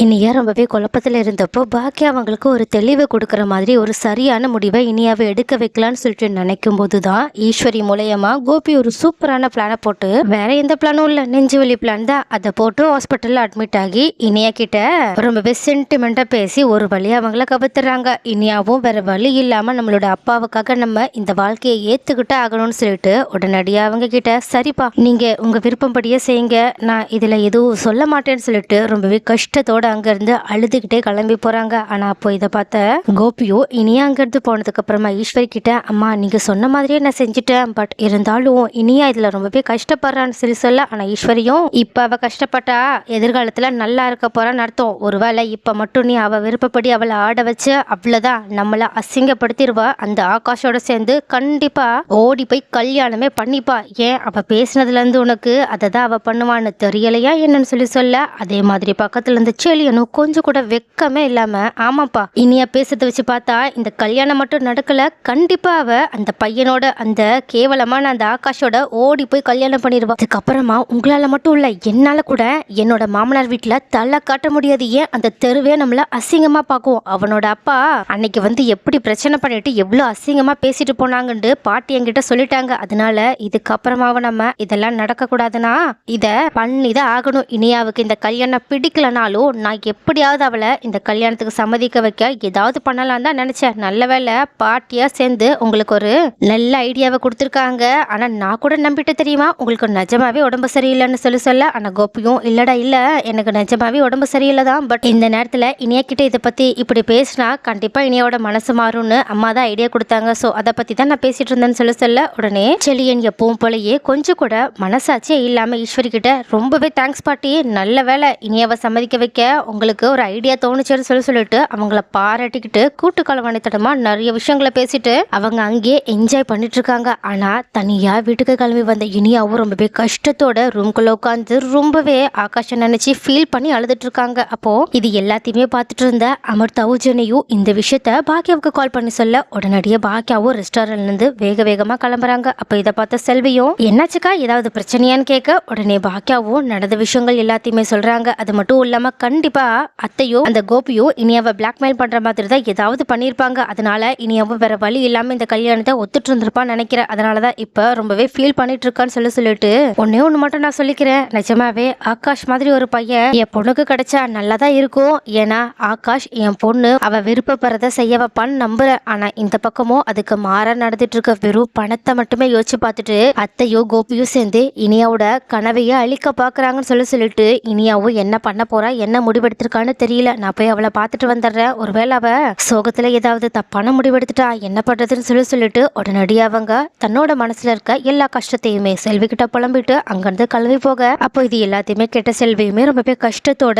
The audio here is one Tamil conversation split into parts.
இனியா ரொம்பவே குழப்பத்தில் இருந்தப்போ பாக்கியா அவங்களுக்கு ஒரு தெளிவை கொடுக்குற மாதிரி ஒரு சரியான முடிவை இனியாவை எடுக்க வைக்கலான்னு சொல்லிட்டு நினைக்கும் போது தான் ஈஸ்வரி மூலயமா கோபி ஒரு சூப்பரான பிளானை போட்டு வேற எந்த பிளானும் இல்லை, நெஞ்சுவலி பிளான் தான், அதை போட்டு ஹாஸ்பிட்டலில் அட்மிட் ஆகி இனியா கிட்ட ரொம்பவே சென்டிமெண்ட்டாக பேசி ஒரு வழியாக அவங்கள கவுத்துறாங்க. இனியாவும் வேற வழி இல்லாமல் நம்மளோட அப்பாவுக்காக நம்ம இந்த வாழ்க்கையை ஏற்றுக்கிட்டு ஆகணும்னு சொல்லிட்டு உடனடியாக அவங்க கிட்ட சரிப்பா நீங்கள் உங்கள் விருப்பம்படியே செய்யுங்க, நான் இதில் எதுவும் சொல்ல மாட்டேன்னு சொல்லிட்டு ரொம்பவே கஷ்டத்தோட அங்கிருந்து அழுதுகிட்டே கிளம்பி போறாங்க. ஆனா அப்போ இதை பார்த்த கோபியோ இனியா அங்கிருந்து போனதுக்கு அப்புறமா ஈஸ்வரி கிட்ட அம்மா நீங்க சொன்ன மாதிரியே நான் செஞ்சுட்டேன், பட் இருந்தாலும் இனியா இதுல ரொம்பவே கஷ்டப்படுறான்னு சொல்லி சொல்ல. ஆனா ஈஸ்வரியும் இப்ப அவ கஷ்டப்பட்டா எதிர்காலத்துல நல்லா இருக்க போறான்னு அர்த்தம், ஒருவேளை இப்ப மட்டும் நீ அவ விருப்பப்படி அவளை ஆட வச்சு அவ்வளவுதான் நம்மள அசிங்கப்படுத்திடுவா, அந்த ஆகாஷோட சேர்ந்து கண்டிப்பா ஓடி போய் கல்யாணமே பண்ணிப்பா, ஏன் அவ பேசினதுல இருந்து உனக்கு அதை தான் அவ பண்ணுவான்னு தெரியலையா என்னன்னு சொல்லி சொல்ல. அதே மாதிரி பக்கத்துல இருந்து செலியனும் கொஞ்சம் கூட வெக்கமே இல்லாம ஆமாப்பா இனியா பேசுறத வச்சு பார்த்தா இந்த கல்யாணம் மட்டும் நடக்கல, கண்டிப்பா அவ அந்த பையனோட அந்த கேவலமான அந்த ஆகாஷோட ஓடி போய் கல்யாணம் பண்ணிடுவா, அதுக்கப்புறமா உங்களால மட்டும் இல்ல என்னால கூட என்னோட மாமனார் வீட்டுல தலை காட்ட முடியாது, ஏன் அந்த தெருவே நம்மள அசிங்கமா பார்க்கும், அவனோட அப்பா அன்னைக்கு வந்து எப்படி பிரச்சனை பண்ணிட்டு எவ்வளவு அசிங்கமா பேசிட்டு போனாங்கன்னு பாட்டி என்கிட்ட சொல்லிட்டாங்க, அதனால இதுக்கப்புறமாவும் நம்ம இதெல்லாம் நடக்க கூடாதுன்னா இத பண்ணிதான் ஆகணும், இனியாவுக்கு இந்த கல்யாணம் பிடிக்கலனாலும் நான் எப்படியாவது அவளை இந்த கல்யாணத்துக்கு சம்மதிக்க வைக்க ஏதாவது பண்ணலாம் தான் நினைச்சேன், நல்ல வேலை பாட்டியா சேர்ந்து உங்களுக்கு ஒரு நல்ல ஐடியாவை கொடுத்துருக்காங்க, ஆனா நான் கூட நம்பிட்டு தெரியுமா உங்களுக்கு நிஜமாவே உடம்பு சரியில்லைன்னு சொல்ல. ஆனா கோபியும் இல்லடா இல்ல எனக்கு நிஜமாவே உடம்பு சரியில்லை தான், பட் இந்த நேரத்துல இனியா கிட்ட இதை பத்தி இப்படி பேசினா கண்டிப்பா இனியாவோட மனசு மாறும்னு அம்மா தான் ஐடியா கொடுத்தாங்க, சோ அதை பத்தி தான் நான் பேசிட்டு இருந்தேன்னு சொல்ல. உடனே செலியன் எப்பவும் போலயே கொஞ்சம் கூட மனசாட்சியே இல்லாம ஈஸ்வரி கிட்ட ரொம்பவே தேங்க்ஸ் பாட்டி, நல்ல வேலை இனியாவை சம்மதிக்க வைக்க உங்களுக்கு ஒரு ஐடியா தோணுச்சுன்னு சொல்லிட்டு அவங்கள பாராட்டிக்கிட்டு கூட்டு கலவாணித்தனமா நிறைய விஷயங்களை பேசிட்டு அவங்க அங்கேயே என்ஜாய் பண்ணிட்டு இருக்காங்க. ஆனா தனியா வீட்டுக்கு கிளம்பி வந்த இனியாவும் ரொம்பவே கஷ்டத்தோட ரூம்குள்ள உட்காந்து ரொம்பவே ஆகாஷம் நினைச்சு ஃபீல் பண்ணி அழுதுட்டு இருக்காங்க. அப்போ இது எல்லாத்தையுமே பார்த்துட்டு இருந்த அமிர்தாவும் ஜெனியும் இந்த விஷயத்த பாக்கியாவுக்கு கால் பண்ணி சொல்ல உடனடியே பாக்கியாவும் ரெஸ்டாரண்ட்ல இருந்து வேகமா கிளம்புறாங்க. அப்ப இதை பார்த்த செல்வியும் என்னாச்சுக்கா ஏதாவது பிரச்சனையான்னு கேட்க உடனே பாக்கியாவும் நடந்த விஷயங்கள் எல்லாத்தையுமே சொல்றாங்க. அது மட்டும் இல்லாம கண்டிப்பா அத்தையோ அந்த கோபியோ இனியாவை பிளாக்மெயில் பண்ற மாதிரி தான் ஏதாவது பண்ணிருப்பாங்க, அதனால இனியாவும் வேற வழி இல்லாம இந்த கல்யாணத்தை ஒத்துட்டு இருந்திருப்பான்னு நினைக்கிறேன், அதனாலதான் இப்ப ரொம்பவே ஃபீல் பண்ணிட்டு இருக்கான்னு சொல்லிட்டு ஒன்னே ஒண்ணு மட்டும் நான் சொல்லிக்கிறேன், நிஜமாவே ஆகாஷ் மாதிரி ஒரு பையன் என் பொண்ணுக்கு கிடைச்சா நல்லாதான் இருக்கும், ஏன்னா ஆகாஷ் என் பொண்ணு அவ விருப்பப்படுறத செய்ய வைப்பான்னு நம்புறேன், ஆனா இந்த பக்கமும் அதுக்கு மாறா நடந்துட்டு இருக்க வெறும் பணத்தை மட்டுமே யோசிச்சு பார்த்துட்டு அத்தையோ கோபியோ சேர்ந்து இனியாவோட கனவையே அழிக்க பாக்குறாங்கன்னு சொல்லிட்டு இனியாவும் என்ன பண்ண போறா என்ன முடிவெடுத்திருக்கான்னு தெரியல, நான் போய் அவளை பார்த்துட்டு வந்துடுறேன், ஒருவேளை அவ சோகத்துல ஏதாவது தப்பான முடிவெடுத்துட்டா என்ன பண்றதுன்னு சொல்லிட்டு உடனடியாக அவங்க தன்னோட மனசுல இருக்க எல்லா கஷ்டத்தையுமே செல்வி கிட்ட புலம்பிட்டு அங்கிருந்து கிளம்பி போக. அப்போ இது எல்லாத்தையுமே கேட்ட செல்வியுமே ரொம்பவே கஷ்டத்தோட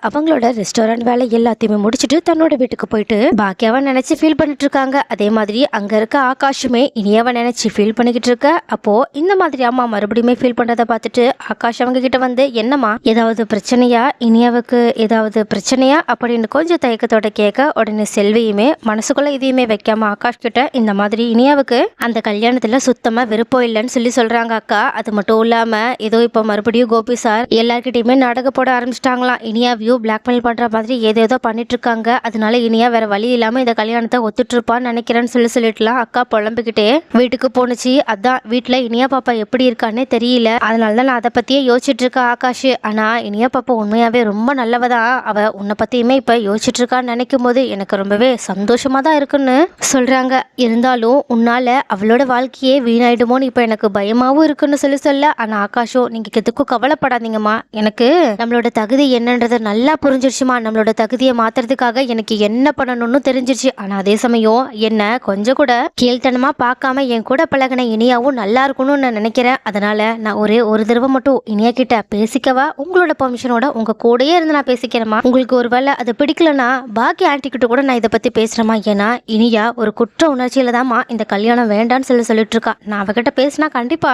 அவங்களோட ரெஸ்டாரண்ட் வேலை எல்லாத்தையுமே முடிச்சுட்டு தன்னோட வீட்டுக்கு போயிட்டு பாக்கியாவை நினைச்சு ஃபீல் பண்ணிட்டு இருக்காங்க. அதே மாதிரி அங்க இருக்க ஆகாஷுமே இனியாவை நினைச்சு ஃபீல் பண்ணிக்கிட்டு இருக்க. அப்போ இந்த மாதிரி அம்மா மறுபடியுமே ஃபீல் பண்றதை பார்த்துட்டு ஆகாஷ் அவங்க கிட்ட வந்து என்னம்மா ஏதாவது பிரச்சனையா, இனியாவுக்கு ஏதாவது பிரச்சனையா அப்படின்னு கொஞ்சம் தயக்கத்தோட கேட்க உடனே செல்வியுமே மனசுக்குள்ள இதையுமே வைக்காம ஆகாஷ் கிட்ட இந்த மாதிரி இனியாவுக்கு அந்த கல்யாணத்துல சுத்தமா விருப்பம் இல்லைன்னு சொல்றாங்க அக்கா, அது மட்டும் இல்லாம ஏதோ இப்ப மறுபடியும் கோபி சார் எல்லார்கிட்டயுமே நாடக போட ஆரம்பிச்சிட்டாங்களாம், இனியாவையும் பிளாக்மெயில் பண்ற மாதிரி ஏதேதோ பண்ணிட்டு இருக்காங்க, அதனால இனியா வேற வழி இல்லாம இந்த கல்யாணத்தை ஒத்துட்டு இருப்பான்னு நினைக்கிறேன்னு சொல்லிட்டுலாம் அக்கா புலம்பிக்கிட்டே வீட்டுக்கு போனுச்சு. அதான் வீட்டுல இனியா பாப்பா எப்படி இருக்கான்னே தெரியல, அதனாலதான் நான் அதை பத்தியே யோசிச்சுட்டு இருக்கா ஆகாஷ், ஆனா இனியா பாப்பா உண்மையாவே ரொம்ப நல்லவதான், அவ உன்னை பத்தியுமே இப்ப யோசிச்சுட்டு இருக்கான்னு நினைக்கும் போது எனக்கு ரொம்பவே சந்தோஷமா தான் இருக்குன்னு சொல்றாங்க, இருந்தாலும் உன்னால அவளோட வாழ்க்கையே வீணாயிடுமோன்னு இப்ப எனக்கு பயமாவும் இருக்குன்னு சொல்ல. ஆனா ஆகாஷும் நீங்க எதுக்கும் கவலைப்படாதீங்கம்மா, எனக்கு நம்மளோட தகுதி என்னன்றதை நல்லா புரிஞ்சிருச்சுமா, நம்மளோட தகுதியை மாத்துறதுக்காக எனக்கு என்ன பண்ணணும்னு தெரிஞ்சிருச்சு, ஆனா அதே சமயம் என்ன கொஞ்சம் கூட கீழ்த்தனமா பார்க்காம என் கூட பழகின இனியாவும் நல்லா இருக்கணும்னு நான் நினைக்கிறேன், அதனால நான் ஒரு தடவை மட்டும் இனியா கிட்ட பேசிக்கவா உங்களோட பெர்மிஷனோட உங்க கூடயே இருந்து நான் பேசிக்கிறேமா, உங்களுக்கு ஒருவேளை அது பிடிக்கலனா பாக்கி ஆன்டி கிட்ட கூட நான் இதை பத்தி பேசுறேமா, ஏன்னா இனியா ஒரு குற்ற உணர்ச்சியில தான்மா இந்த கல்யாணம் வேண்டான்னு சொல்லிட்டு இருக்கா, நான் அவகிட்ட பேசினா கண்டிப்பா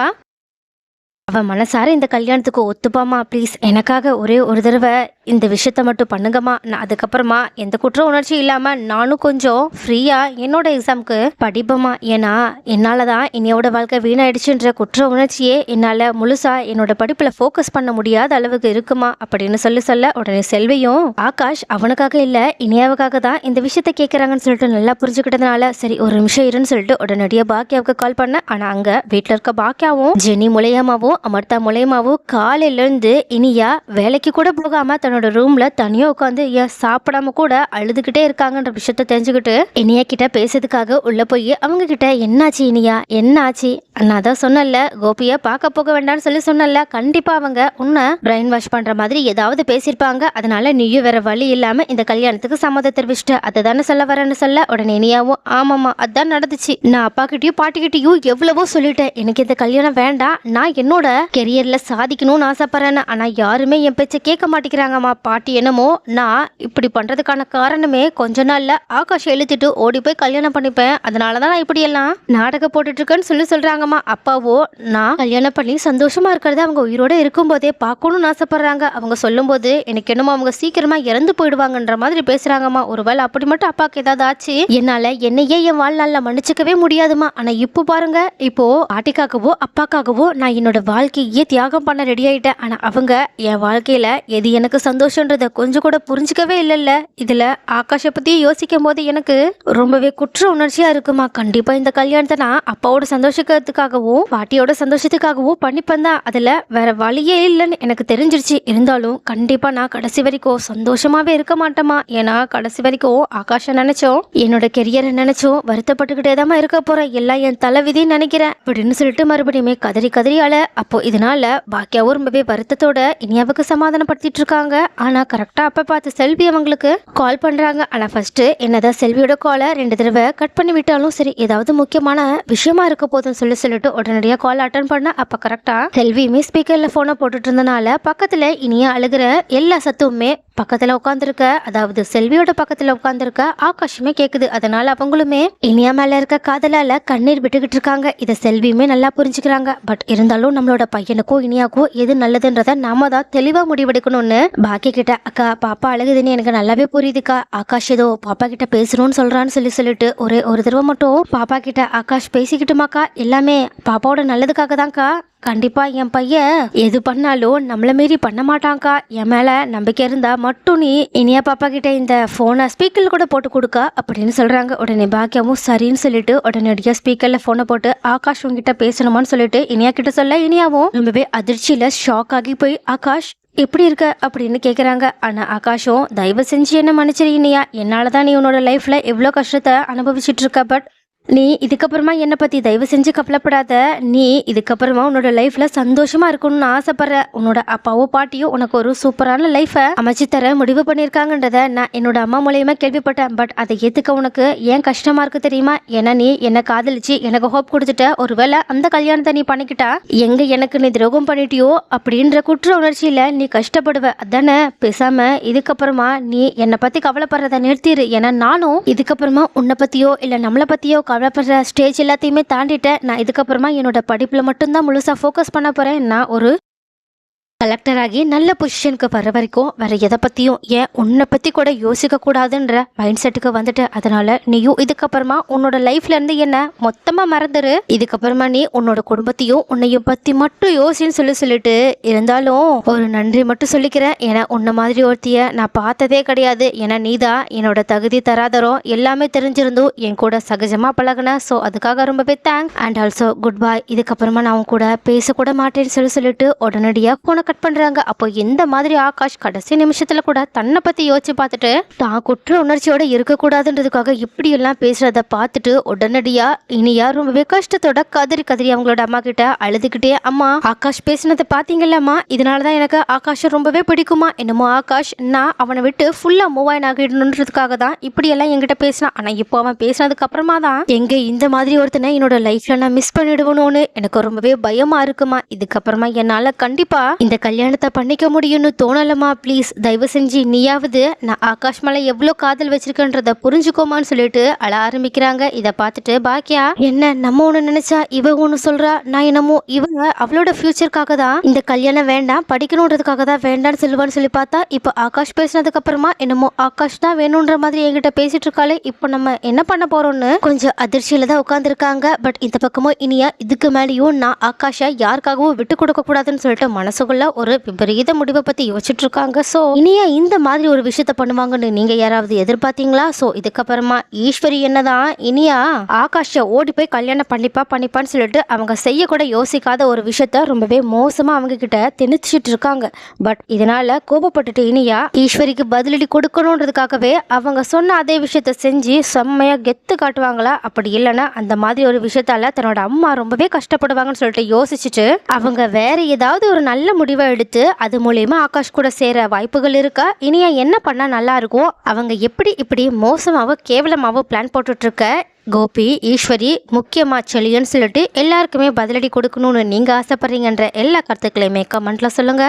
அவன் மனசார இந்த கல்யாணத்துக்கு ஒத்துப்பாமா ப்ளீஸ், எனக்காக ஒரே ஒரு தடவை இந்த விஷயத்த மட்டும் பண்ணுங்கம்மா. நான் அதுக்கப்புறமா எந்த குற்ற உணர்ச்சி இல்லாமல் நானும் கொஞ்சம் ஃப்ரீயாக என்னோட எக்ஸாமுக்கு படிப்பேம்மா. ஏன்னா என்னால் தான் என்னையோட வாழ்க்கை வீணாயிடுச்சுன்ற குற்ற உணர்ச்சியே என்னால் முழுசாக என்னோட படிப்பில் ஃபோக்கஸ் பண்ண முடியாத அளவுக்கு இருக்குமா அப்படின்னு சொல்ல உடனே செல்வியும் ஆகாஷ் அவனுக்காக இல்லை இனியாவுக்காக தான் இந்த விஷயத்த கேட்குறாங்கன்னு சொல்லிட்டு நல்லா புரிஞ்சுக்கிட்டதுனால சரி ஒரு நிமிஷம் இருன்னு சொல்லிட்டு உடனடியாக பாக்கியாவுக்கு கால் பண்ண. ஆனால் அங்கே வீட்டில் இருக்க பாக்கியாவும் ஜெனி மூலியமாவும் அமர்த்தா மூலியமாவும் காலையிலேருந்து இனியா வேலைக்கு கூட போகாமல் தன்னோட ரூம்ல தனியா உட்காந்து ஏன் சாப்பிடாம கூட அழுதுகிட்டே இருக்காங்கன்ற விஷயத்த தெரிஞ்சுக்கிட்டு இனியா கிட்ட பேசுறதுக்காக உள்ள போய் அவங்க கிட்ட என்னாச்சு இனியா என்னாச்சு, நான் தான் சொன்னல கோபியை பார்க்க போக வேண்டாம்னு சொல்லி சொன்னல, கண்டிப்பா அவங்க உன்னை பிரெயின் வாஷ் பண்ற மாதிரி ஏதாவது பேசியிருப்பாங்க, அதனால நீயும் வேற வழி இல்லாம இந்த கல்யாணத்துக்கு சம்மதம் தெரிவிச்சிட்ட, அதை தானே சொல்ல வரேன்னு சொல்ல உடனே இனியாவும் ஆமாமா அதான் நடந்துச்சு, நான் அப்பா கிட்டயும் பாட்டி கிட்டயும் எவ்வளவோ சொல்லிட்டேன் எனக்கு இந்த கல்யாணம் வேண்டாம், நான் என்னோட கெரியர்ல சாதிக்கணும்னு ஆசைப்படுறேன், ஆனா யாருமே என் பேச்சை கேட்க மாட்டேங்கிறாங்கம்மா, பாட்டி என்னமோ நான் இப்படி பண்றதுக்கான காரணமே கொஞ்ச நாள்ல ஆகாஷ் எழுதிட்டு ஓடி போய் கல்யாணம் பண்ணிப்பேன், அதனாலதான் நான் இப்படி எல்லாம் நாடகம் போட்டுட்டு இருக்கேன்னு சொல்றாங்கம்மா, அப்பாவோ நான் கல்யாணம் பண்ணி சந்தோஷமா இருக்கிறத அவங்க உயிரோட இருக்கும் போதே பார்க்கணும்னு ஆசைப்படுறாங்க, அவங்க சொல்லும் போது எனக்கு என்னமோ அவங்க சீக்கிரமா இறந்து போயிடுவாங்கன்ற மாதிரி பேசுறாங்கம்மா, ஒருவேளை அப்படி மட்டும் அப்பாவுக்கு ஏதாவது ஆச்சு என்னால என்னையே என் வாழ்நாள்ல மன்னிச்சுக்கவே முடியாதுமா, ஆனா இப்போ பாருங்க இப்போ பாட்டிக்காகவோ அப்பாக்காகவோ நான் என்னோட வாழ்க்கையே தியாகம் பண்ண ரெடி ஆயிட்டேன், ஆனா அவங்க என் வாழ்க்கையில எது எனக்கு சந்தோஷன்றத கொஞ்சம் கூட புரிஞ்சுக்கவே இல்லைல்ல, இதுல ஆகாஷை பத்தி யோசிக்கும் போது எனக்கு ரொம்பவே குற்ற உணர்ச்சியா இருக்குமா, கண்டிப்பா இந்த கல்யாணத்தை நான் அப்பாவோட சந்தோஷத்துக்காகவும் பாட்டியோட சந்தோஷத்துக்காகவும் பண்ணிப்பேன் தான், அதுல வேற வழியே இல்லைன்னு எனக்கு தெரிஞ்சிருச்சு, இருந்தாலும் கண்டிப்பா நான் கடைசி வரைக்கும் சந்தோஷமாவே இருக்க மாட்டேமா, ஏன்னா கடைசி வரைக்கும் ஆகாஷை நினைச்சோம் என்னோட கெரியரை நினைச்சோம் வருத்தப்பட்டுக்கிட்டே தான் இருக்க போறேன், எல்லாம் என் தலைவிதின்னு நினைக்கிறேன் அப்படின்னு சொல்லிட்டு மறுபடியுமே கதறி கதறி அழ. அப்போ இதனால பாக்கியாவும் ரொம்பவே வருத்தத்தோட இனியாவுக்கு சமாதானப்படுத்திட்டு இருக்காங்க. ஆனா கரெக்டா அப்ப பார்த்து செல்வி அவங்களுக்கு கால் பண்றாங்க. ஆனா ஃபர்ஸ்ட் என்னதான் செல்வியோட காலை 2 தடவை கட் பண்ணி விட்டாலும் சரி ஏதாவது முக்கியமான விஷயமா இருக்க போதுன்னு சொல்லிட்டு உடனடியாக கால் அட்டன் பண்ண. அப்ப கரெக்டா செல்வியுமே ஸ்பீக்கர்ல போனை போட்டுட்டு இருந்தனால பக்கத்துல இனியா அழுகிற எல்லா சத்தமுமே பக்கத்துல உட்காந்துருக்க, அதாவது செல்வியோட பக்கத்துல உட்காந்துருக்க ஆகாஷுமே கேக்குது, அதனால அவங்களுமே இனியா மேல இருக்க காதலால கண்ணீர் விட்டுக்கிட்டு இருக்காங்க. இதை செல்வியுமே நல்லா புரிஞ்சுக்கிறாங்க. பட் இருந்தாலும் நம்மளோட பையனுக்கோ இனியாக்கோ எது நல்லதுன்றத நாம தான் தெளிவா முடிவெடுக்கணும்னு பாக்கி கிட்ட அக்கா பாப்பா அழுகுதுன்னு எனக்கு நல்லாவே புரியுதுக்கா, ஆகாஷ் ஏதோ பாப்பா கிட்ட பேசணும்னு சொல்றான்னு சொல்லிட்டு ஒரு தடவை மட்டும் பாப்பா கிட்ட ஆகாஷ் பேசிக்கிட்டுமாக்கா, எல்லாமே பாப்பாவோட நல்லதுக்காக தான்க்கா, கண்டிப்பா என் பையன் எது பண்ணாலும் நம்மள மீறி பண்ண மாட்டாங்க்கா, என் மேல நம்பிக்கை இருந்தா மட்டும் நீ இனியா பாப்பா கிட்ட இந்த போனை ஸ்பீக்கர்ல கூட போட்டு கொடுக்க அப்படின்னு சொல்றாங்க. உடனே பாக்கியமும் சரின்னு சொல்லிட்டு உடனடியா ஸ்பீக்கர்ல போனை போட்டு ஆகாஷ் உங்ககிட்ட பேசணுமான்னு சொல்லிட்டு இனியா கிட்ட சொல்ல இனியாவும் ரொம்பவே அதிர்ச்சியில ஷாக் ஆகி போய் ஆகாஷ் எப்படி இருக்க அப்படின்னு கேட்குறாங்க. ஆனால் ஆகாஷும் தயவு செஞ்சு என்ன மன்னிச்சிரு இனியா, என்னால தான் நீ உன்னோட லைஃப்ல எவ்வளோ கஷ்டத்தை அனுபவிச்சுட்டு இருக்க, பட் நீ இதுக்கப்புறமா என்னை பற்றி தயவு செஞ்சு கவலைப்படாத, நீ இதுக்கப்புறமா உன்னோட லைஃப்பில் சந்தோஷமாக இருக்கணும்னு ஆசைப்படுற, உன்னோட அப்பாவோ பாட்டியோ உனக்கு ஒரு சூப்பரான லைஃப்பை அமைச்சு தர முடிவு பண்ணியிருக்காங்கன்றத நான் என்னோட அம்மா மூலயமா கேள்விப்பட்டேன். பட் அதை ஏற்றுக்க உனக்கு ஏன் கஷ்டமாக இருக்குது தெரியுமா, ஏன்னா நீ என்னை காதலிச்சு எனக்கு ஹோப் கொடுத்துட்ட, ஒருவேளை அந்த கல்யாணத்தை நீ பண்ணிக்கிட்டா எங்கே எனக்கு நீ துரோகம் பண்ணிட்டியோ அப்படின்ற குற்ற உணர்ச்சியில் நீ கஷ்டப்படுவ, அதானே பேசாம இதுக்கப்புறமா நீ என்னை பற்றி கவலைப்படுறத நிறுத்திடு, ஏன்னா நானும் இதுக்கப்புறமா உன்னை பற்றியோ இல்லை நம்மளை பற்றியோ கவலைப்படுற ஸ்டேஜ் எல்லாத்தையுமே தாண்டிட்டேன், நான் இதுக்கப்புறமா என்னோட படிப்பில் மட்டும்தான் முழுசாக ஃபோக்கஸ் பண்ண போகிறேன், நான் ஒரு கலெக்டர் ஆகி நல்ல பொசிஷனுக்கு வர வரைக்கும் வேற எதை பற்றியும் ஏன் உன்னை பற்றி கூட யோசிக்க கூடாதுன்ற மைண்ட் செட்டுக்கு வந்துட்டு, அதனால நீயும் இதுக்கப்புறமா உன்னோட லைஃப்ல இருந்து என்ன மொத்தமாக மறந்துரு, இதுக்கப்புறமா நீ உன்னோட குடும்பத்தையும் உன்னையும் பற்றி மட்டும் யோசின்னு சொல்லிட்டு இருந்தாலும் ஒரு நன்றி மட்டும் சொல்லிக்கிறேன், ஏன்னா உன்னை மாதிரி ஒருத்திய நான் பார்த்ததே கிடையாது, ஏன்னா நீ தான் என்னோட தகுதி தராதரம் எல்லாமே தெரிஞ்சிருந்தும் என் கூட சகஜமாக பழகின, ஸோ அதுக்காக ரொம்பவே thanks and also good bye, இதுக்கப்புறமா நான் உன் கூட பேசக்கூட மாட்டேன்னு சொல்லிட்டு உடனடியாக போன கட் பண்றாங்க. அப்போ இந்த மாதிரி ஆகாஷ் கடைசி நிமிஷத்துல கூட தன்னை பத்தி யோசிச்சு பார்த்துட்டு தான் குற்ற உணர்ச்சியோட இருக்கக்கூடாதுன்றதுக்காக இப்படி எல்லாம் பேசுறத பார்த்துட்டு உடனடியா இனியா ரொம்பவே கஷ்டத்தோட கதறி அவங்களோட அம்மா கிட்ட அழுதுகிட்டே, அம்மா ஆகாஷ் பேசினதை பாத்தீங்கல்லம்மா, இதனாலதான் எனக்கு ஆகாஷ் ரொம்பவே பிடிக்குமா, என்னமோ ஆகாஷ் நான் அவனை விட்டு ஃபுல்லா மூவ் ஆயின் ஆகிடணுன்றதுக்காக தான் இப்படி எல்லாம் என்கிட்ட பேசினான், ஆனா இப்போ அவன் பேசினதுக்கு அப்புறமா தான் எங்க இந்த மாதிரி ஒருத்தனை என்னோட லைஃப்ல நான் மிஸ் பண்ணிடுவணும்னு எனக்கு ரொம்பவே பயமா இருக்குமா, இதுக்கப்புறமா என்னால கண்டிப்பா இந்த இந்த கல்யாணத்தை பண்ணிக்க முடியும்னு தோணலமா, ப்ளீஸ் தயவு செஞ்சு நீயாவது நான் ஆகாஷ் மேல எவ்வளோ காதல் வச்சிருக்கேன்றத புரிஞ்சுக்கோமான்னு சொல்லிட்டு அழ ஆரம்பிக்கிறாங்க. இதை பார்த்துட்டு பாக்கியா, என்ன நம்ம ஒன்று நினைச்சா இவ ஒன்று சொல்றா, நான் என்னமோ இவங்க அவளோட ஃபியூச்சருக்காக தான் இந்த கல்யாணம் வேண்டாம் படிக்கணுன்றதுக்காக தான் வேண்டான்னு சொல்லுவான்னு சொல்லி பார்த்தா இப்போ ஆகாஷ் பேசினதுக்கு அப்புறமா என்னமோ ஆகாஷ் தான் வேணுன்ற மாதிரி என்கிட்ட பேசிட்டு இருக்காளே, இப்போ நம்ம என்ன பண்ண போறோம்னு கொஞ்சம் அதிர்ச்சியில தான் உட்காந்துருக்காங்க. பட் இந்த பக்கமும் இனியா இதுக்கு மேலேயும் நான் ஆகாஷை யாருக்காகவும் விட்டு கொடுக்க கூடாதுன்னு சொல்லிட்டு மனசுக்குள்ள ஒரு விபரீத முடிவை பத்தி யோசிச்சுட்டு இருக்காங்க. ஸோ இனியா இந்த மாதிரி ஒரு விஷயத்த பண்ணுவாங்கன்னு நீங்க யாராவது எதிர்பார்த்தீங்களா? ஸோ இதுக்கப்புறமா ஈஸ்வரி என்னதான் இனியா ஆகாஷை ஓடி போய் கல்யாணம் பண்ணிப்பான்னு சொல்லிட்டு அவங்க செய்யக்கூட யோசிக்காத ஒரு விஷயத்த ரொம்பவே மோசமா அவங்க கிட்ட திணிச்சிட்டு இருக்காங்க. பட் இதனால கோபப்பட்டுட்டு இனியா ஈஸ்வரிக்கு பதிலடி கொடுக்கணுன்றதுக்காகவே அவங்க சொன்ன அதே விஷயத்த செஞ்சு செம்மையா கெத்து காட்டுவாங்களா, அப்படி இல்லைன்னா அந்த மாதிரி ஒரு விஷயத்தால தன்னோட அம்மா ரொம்பவே கஷ்டப்படுவாங்கன்னு சொல்லிட்டு யோசிச்சுட்டு அவங்க வேற ஏதாவது ஒரு நல்ல முடிவை எடுத்து அது மூலியமா ஆகாஷ் கூட சேர வாய்ப்புகள் இருக்கா, இனியா என்ன பண்ணா நல்லா இருக்கும், அவங்க எப்படி இப்படி மோசமாவோ கேவலமாவோ பிளான் போட்டுட்டு இருக்க கோபி ஈஸ்வரி முக்கியமா செலியன்னு சொல்லிட்டு எல்லாருக்குமே பதிலடி கொடுக்கணும்னு நீங்க ஆசைப்படுறீங்கன்ற எல்லா கருத்துக்களையுமே கமெண்ட்ல சொல்லுங்க.